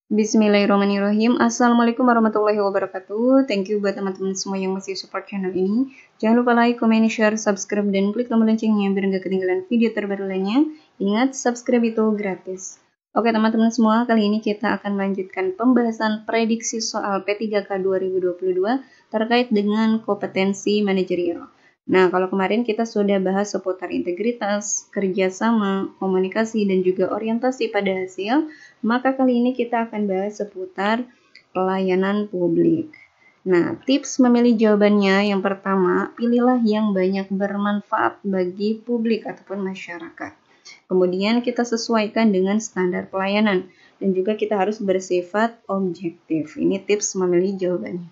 Bismillahirrahmanirrahim. Assalamualaikum warahmatullahi wabarakatuh. Thank you buat teman-teman semua yang masih support channel ini. Jangan lupa like, comment, share, subscribe, dan klik tombol loncengnya biar nggak ketinggalan video terbaru lainnya. Ingat, subscribe itu gratis. Oke teman-teman semua, kali ini kita akan melanjutkan pembahasan prediksi soal P3K 2022 terkait dengan kompetensi manajerial. Nah, kalau kemarin kita sudah bahas seputar integritas, kerjasama, komunikasi, dan juga orientasi pada hasil, maka kali ini kita akan bahas seputar pelayanan publik. Nah, tips memilih jawabannya yang pertama, pilihlah yang banyak bermanfaat bagi publik ataupun masyarakat. Kemudian kita sesuaikan dengan standar pelayanan dan juga kita harus bersifat objektif. Ini tips memilih jawabannya.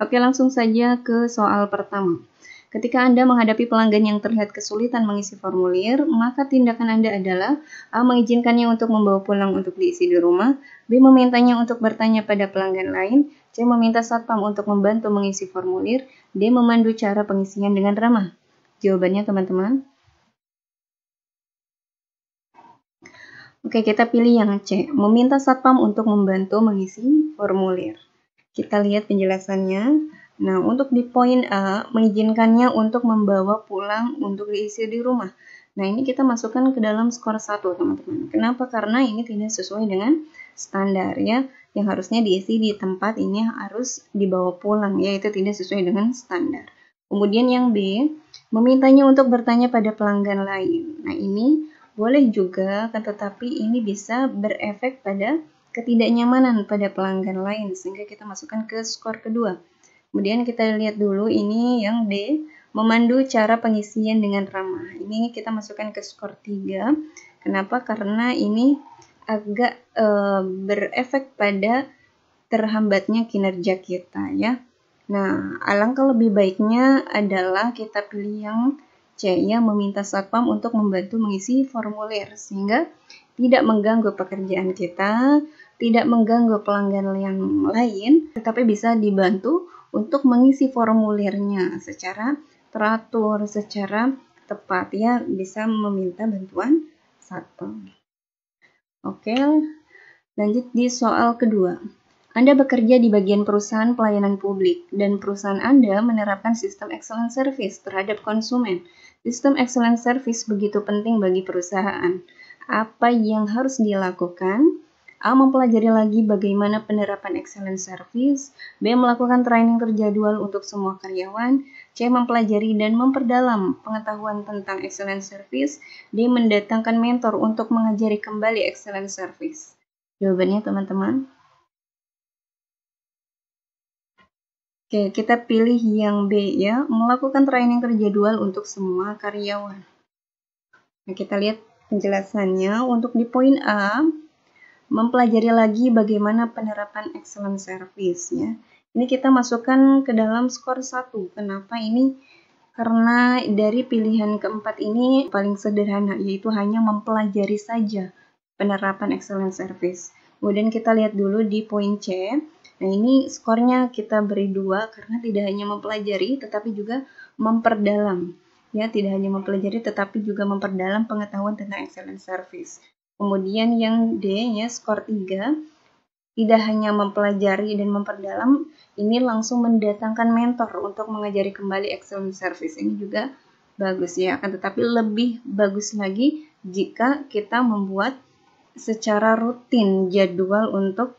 Oke, langsung saja ke soal pertama. Ketika Anda menghadapi pelanggan yang terlihat kesulitan mengisi formulir, maka tindakan Anda adalah A. Mengizinkannya untuk membawa pulang untuk diisi di rumah, B. Memintanya untuk bertanya pada pelanggan lain, C. Meminta satpam untuk membantu mengisi formulir, D. Memandu cara pengisian dengan ramah. Jawabannya teman-teman. Oke, kita pilih yang C. Meminta satpam untuk membantu mengisi formulir. Kita lihat penjelasannya. Nah, untuk di poin A, mengizinkannya untuk membawa pulang untuk diisi di rumah. Nah, ini kita masukkan ke dalam skor 1, teman-teman. Kenapa? Karena ini tidak sesuai dengan standar ya. Yang harusnya diisi di tempat ini harus dibawa pulang, yaitu tidak sesuai dengan standar. Kemudian yang B, memintanya untuk bertanya pada pelanggan lain. Nah, ini boleh juga, tetapi ini bisa berefek pada ketidaknyamanan pada pelanggan lain, sehingga kita masukkan ke skor kedua. Kemudian kita lihat dulu ini yang D, memandu cara pengisian dengan ramah. Ini kita masukkan ke skor 3. Kenapa? Karena ini agak berefek pada terhambatnya kinerja kita ya. Nah, alangkah lebih baiknya adalah kita pilih yang C, ya, meminta satpam untuk membantu mengisi formulir sehingga tidak mengganggu pekerjaan kita, tidak mengganggu pelanggan yang lain, tetapi bisa dibantu untuk mengisi formulirnya secara teratur, secara tepat ya, bisa meminta bantuan satpam. Oke, lanjut di soal kedua. Anda bekerja di bagian perusahaan pelayanan publik dan perusahaan Anda menerapkan sistem excellent service terhadap konsumen. Sistem excellent service begitu penting bagi perusahaan. Apa yang harus dilakukan? A. Mempelajari lagi bagaimana penerapan excellent service. B. Melakukan training terjadwal untuk semua karyawan. C. Mempelajari dan memperdalam pengetahuan tentang excellent service. D. Mendatangkan mentor untuk mengajari kembali excellent service. Jawabannya teman-teman. Oke, kita pilih yang B ya, melakukan training terjadwal untuk semua karyawan. Nah, kita lihat penjelasannya. Untuk di poin A, mempelajari lagi bagaimana penerapan excellent service ya. Ini kita masukkan ke dalam skor 1. Kenapa ini? Karena dari pilihan keempat ini paling sederhana, yaitu hanya mempelajari saja penerapan excellent service. Kemudian kita lihat dulu di poin C. Nah, ini skornya kita beri 2 karena tidak hanya mempelajari tetapi juga memperdalam. Ya, tidak hanya mempelajari tetapi juga memperdalam pengetahuan tentang excellent service. Kemudian yang D ya, skor 3, tidak hanya mempelajari dan memperdalam, ini langsung mendatangkan mentor untuk mengajari kembali excellent service. Ini juga bagus ya, akan tetapi lebih bagus lagi jika kita membuat secara rutin jadwal untuk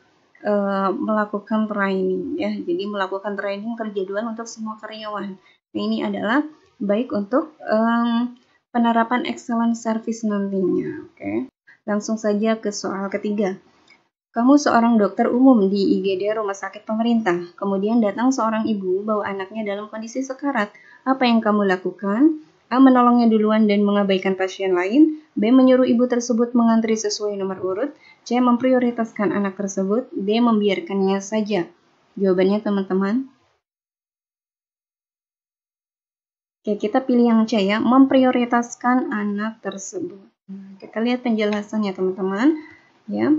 melakukan training ya. Jadi melakukan training terjadwal untuk semua karyawan. Nah, ini adalah baik untuk penerapan excellent service nantinya. Oke. Langsung saja ke soal ketiga. Kamu seorang dokter umum di IGD rumah sakit pemerintah. Kemudian datang seorang ibu bawa anaknya dalam kondisi sekarat. Apa yang kamu lakukan? A. Menolongnya duluan dan mengabaikan pasien lain. B. Menyuruh ibu tersebut mengantri sesuai nomor urut. C. Memprioritaskan anak tersebut. D. Membiarkannya saja. Jawabannya teman-teman. Oke, kita pilih yang C ya. Memprioritaskan anak tersebut. Kita lihat penjelasannya teman-teman. Ya.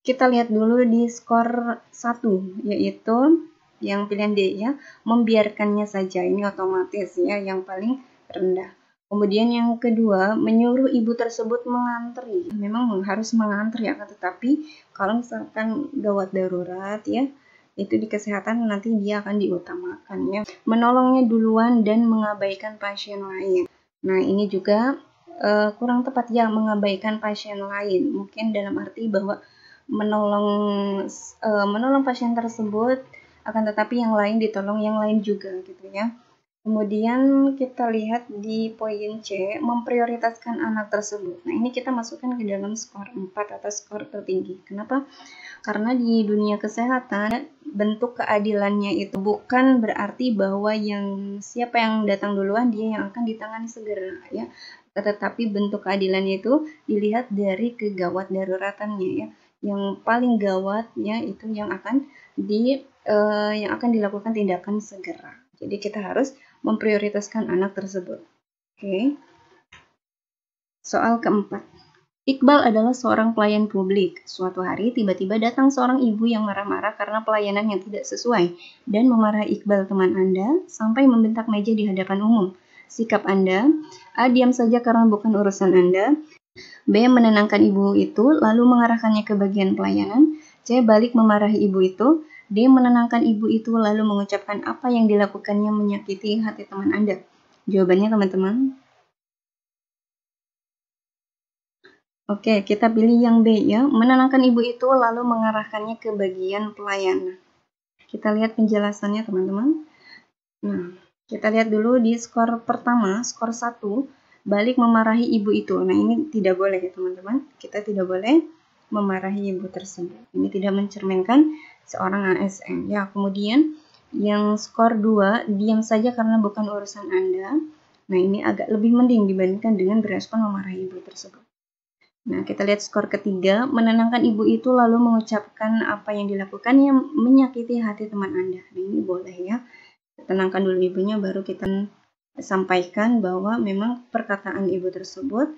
Kita lihat dulu di skor 1, yaitu yang pilihan D ya, membiarkannya saja. Ini otomatis ya, yang paling rendah. Kemudian yang kedua, menyuruh ibu tersebut mengantri. Memang harus mengantri, akan tetapi kalau misalkan gawat darurat ya, itu di kesehatan nanti dia akan diutamakan ya. Menolongnya duluan dan mengabaikan pasien lain. Nah, ini juga kurang tepat ya, mengabaikan pasien lain. Mungkin dalam arti bahwa menolong pasien tersebut, akan tetapi yang lain ditolong yang lain juga gitu ya. Kemudian kita lihat di poin C, memprioritaskan anak tersebut. Nah, ini kita masukkan ke dalam skor 4 atau skor tertinggi. Kenapa? Karena di dunia kesehatan, bentuk keadilannya itu bukan berarti bahwa siapa yang datang duluan dia yang akan ditangani segera ya. Tetapi bentuk keadilannya itu dilihat dari kegawat daruratannya ya. Yang paling gawat ya itu yang akan dilakukan tindakan segera. Jadi kita harus memprioritaskan anak tersebut. Oke. Soal keempat. Iqbal adalah seorang pelayan publik. Suatu hari tiba-tiba datang seorang ibu yang marah-marah karena pelayanan yang tidak sesuai dan memarahi Iqbal teman Anda sampai membentak meja di hadapan umum. Sikap Anda, A. Diam saja karena bukan urusan Anda, B. Menenangkan ibu itu lalu mengarahkannya ke bagian pelayanan, C. Balik memarahi ibu itu, D. Menenangkan ibu itu lalu mengucapkan apa yang dilakukannya menyakiti hati teman Anda. Jawabannya teman-teman. Oke, kita pilih yang B ya. Menenangkan ibu itu lalu mengarahkannya ke bagian pelayanan. Kita lihat penjelasannya teman-teman. Nah, kita lihat dulu di skor pertama, skor 1, balik memarahi ibu itu. Nah, ini tidak boleh ya teman-teman. Kita tidak boleh memarahi ibu tersebut. Ini tidak mencerminkan seorang ASN. Ya, kemudian yang skor 2, diam saja karena bukan urusan Anda. Nah, ini agak lebih mending dibandingkan dengan berespon memarahi ibu tersebut. Nah, kita lihat skor ketiga, menenangkan ibu itu lalu mengucapkan apa yang dilakukan yang menyakiti hati teman Anda. Nah, ini boleh ya. Tenangkan dulu ibunya, baru kita sampaikan bahwa memang perkataan ibu tersebut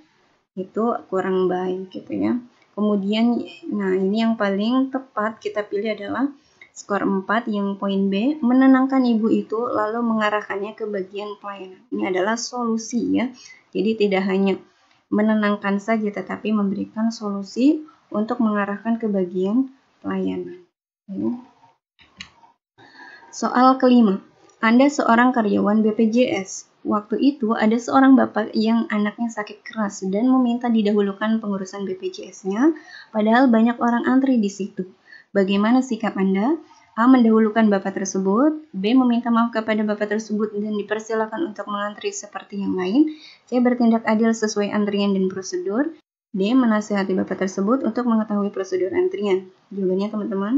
itu kurang baik gitu ya. Kemudian, nah ini yang paling tepat kita pilih adalah skor 4 yang poin B, menenangkan ibu itu lalu mengarahkannya ke bagian pelayanan. Ini adalah solusi ya. Jadi tidak hanya menenangkan saja tetapi memberikan solusi untuk mengarahkan ke bagian pelayanan. Soal kelima, Anda seorang karyawan BPJS. Waktu itu ada seorang bapak yang anaknya sakit keras dan meminta didahulukan pengurusan BPJS-nya, padahal banyak orang antri di situ. Bagaimana sikap Anda? A. Mendahulukan bapak tersebut, B. Meminta maaf kepada bapak tersebut dan dipersilakan untuk mengantri seperti yang lain, C. Bertindak adil sesuai antrian dan prosedur, D. Menasihati bapak tersebut untuk mengetahui prosedur antrian. Jawabannya teman-teman.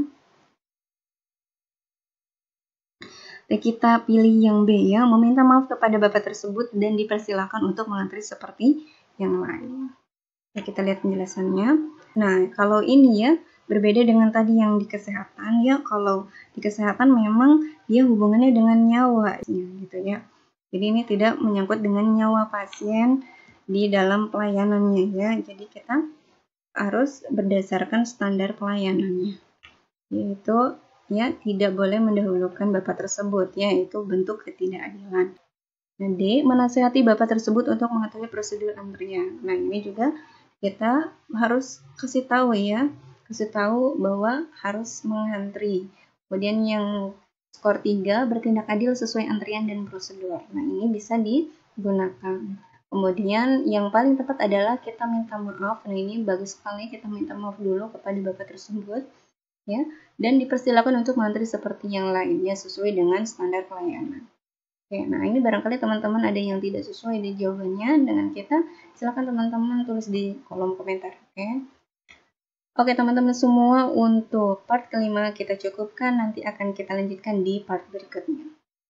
Kita pilih yang B ya, meminta maaf kepada bapak tersebut dan dipersilakan untuk mengantri seperti yang lain. Kita lihat penjelasannya. Nah, kalau ini ya berbeda dengan tadi yang di kesehatan ya. Kalau di kesehatan memang dia hubungannya dengan nyawa gitu ya. Jadi ini tidak menyangkut dengan nyawa pasien di dalam pelayanannya ya. Jadi kita harus berdasarkan standar pelayanannya, yaitu ya tidak boleh mendahulukan bapak tersebut, yaitu bentuk ketidakadilan. Nah, D. Menasihati bapak tersebut untuk mengetahui prosedur antrian. Nah, ini juga kita harus kasih tahu ya, kasih tahu bahwa harus mengantri. Kemudian yang skor 3, bertindak adil sesuai antrian dan prosedur. Nah, ini bisa digunakan. Kemudian yang paling tepat adalah kita minta maaf. Nah, ini bagus sekali, kita minta maaf dulu kepada bapak tersebut ya, dan dipersilakan untuk mengantri seperti yang lainnya sesuai dengan standar pelayanan. Oke, nah ini barangkali teman-teman ada yang tidak sesuai di jawabannya dengan kita, silakan teman-teman tulis di kolom komentar. Oke teman-teman semua, untuk part kelima kita cukupkan, nanti akan kita lanjutkan di part berikutnya.